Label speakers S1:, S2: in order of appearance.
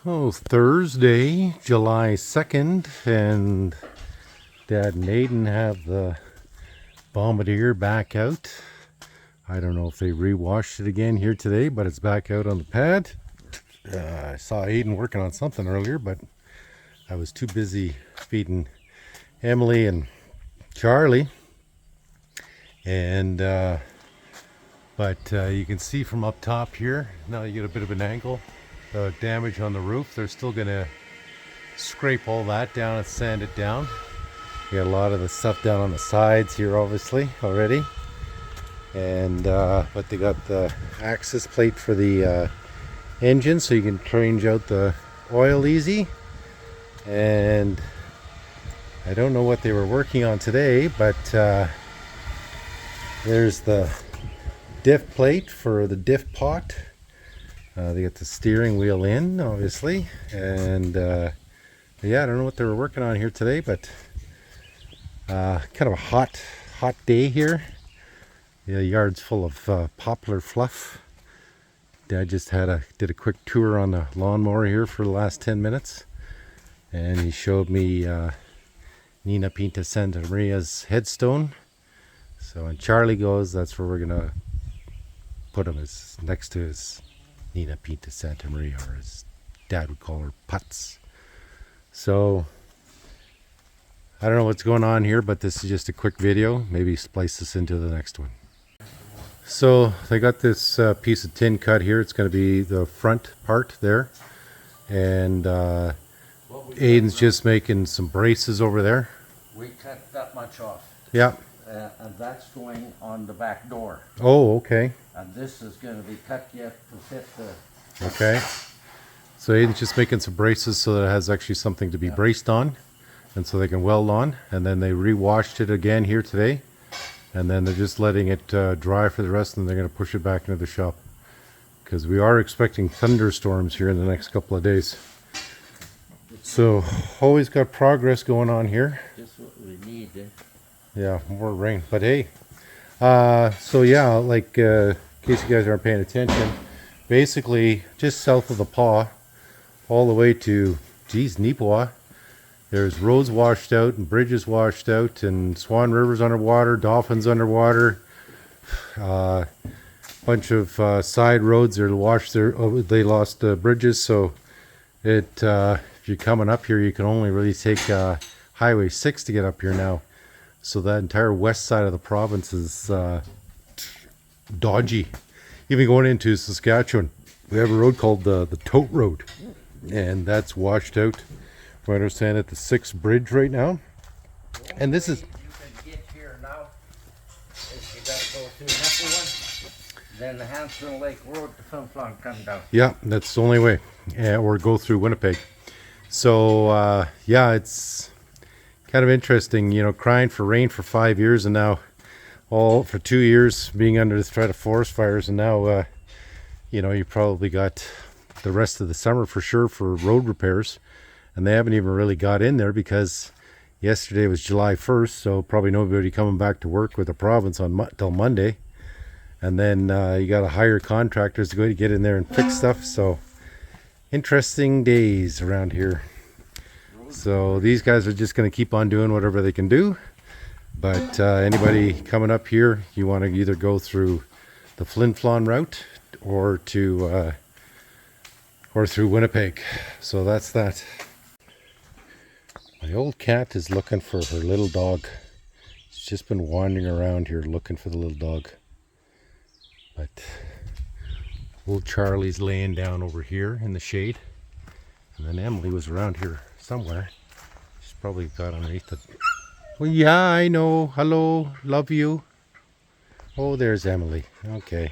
S1: Oh, Thursday, July 2nd, and Dad and Aidan have the Bombardier back out. I don't know if they re-washed it again here today, but it's back out on the pad. I saw Aidan working on something earlier, but I was too busy feeding Emily and Charlie. And but you can see from up top here, now you get a bit of an angle, the damage on the roof. They're still gonna scrape all that down and sand it down. You got a lot of the stuff down on the sides here obviously already. And but they got the access plate for the engine so you can change out the oil easy. And I don't know what they were working on today, but there's the diff plate for the diff pot. They got the steering wheel in obviously, and yeah, I don't know what they were working on here today, but kind of a hot day here. The yard's full of poplar fluff. Dad just did a quick tour on the lawnmower here for the last 10 minutes, and he showed me Nina Pinta Santa Maria's headstone. So when Charlie goes, that's where we're gonna put him, is next to his Nina Pinta Santa Maria, or as Dad would call her, Putz. So I don't know what's going on here, but this is just a quick video. Maybe splice this into the next one. So they got this piece of tin cut here. It's going to be the front part there, and Aidan's just making some braces over there.
S2: We cut that much off.
S1: Yeah.
S2: And that's going on the back door.
S1: Oh, okay.
S2: And this is going to be cut yet to fit the...
S1: Okay. So Aidan's just making some braces so that it has actually something to be braced on, and so they can weld on. And then they re-washed it again here today. And then they're just letting it dry for the rest, and they're going to push it back into the shop. Because we are expecting thunderstorms here in the next couple of days. So, always got progress going on here.
S2: Just what we need.
S1: Yeah, more rain. But hey, so yeah, like, in case you guys aren't paying attention, basically just south of the Paw, all the way to, geez, Neepawa, there's roads washed out and bridges washed out and Swan River's underwater, Dolphins underwater, bunch of side roads are washed there. They lost bridges, so if you're coming up here, you can only really take Highway 6 to get up here now. So that entire west side of the province is dodgy. Even going into Saskatchewan, we have a road called the Tote Road, and that's washed out. I understand at the 6th bridge right now. And this is...
S2: You can get here now, if you got to go through Nepewan, then the Hanson Lake Road to Funflon come down.
S1: Yeah, that's the only way. Or go through Winnipeg. So, yeah, it's kind of interesting, you know, crying for rain for 5 years, and now all for 2 years being under the threat of forest fires, and now, you know, you probably got the rest of the summer for sure for road repairs. And they haven't even really got in there because yesterday was July 1st, so probably nobody coming back to work with the province on till Monday. And then you got to hire contractors to go to get in there and fix stuff. So interesting days around here. So these guys are just going to keep on doing whatever they can do. But anybody coming up here, you want to either go through the Flin Flon route or through Winnipeg. So that's that. My old cat is looking for her little dog. She's just been wandering around here looking for the little dog. But old Charlie's laying down over here in the shade. And then Emily was around here somewhere. She's probably got underneath it. Well, yeah, I know. Hello, love you. Oh, there's Emily. Okay.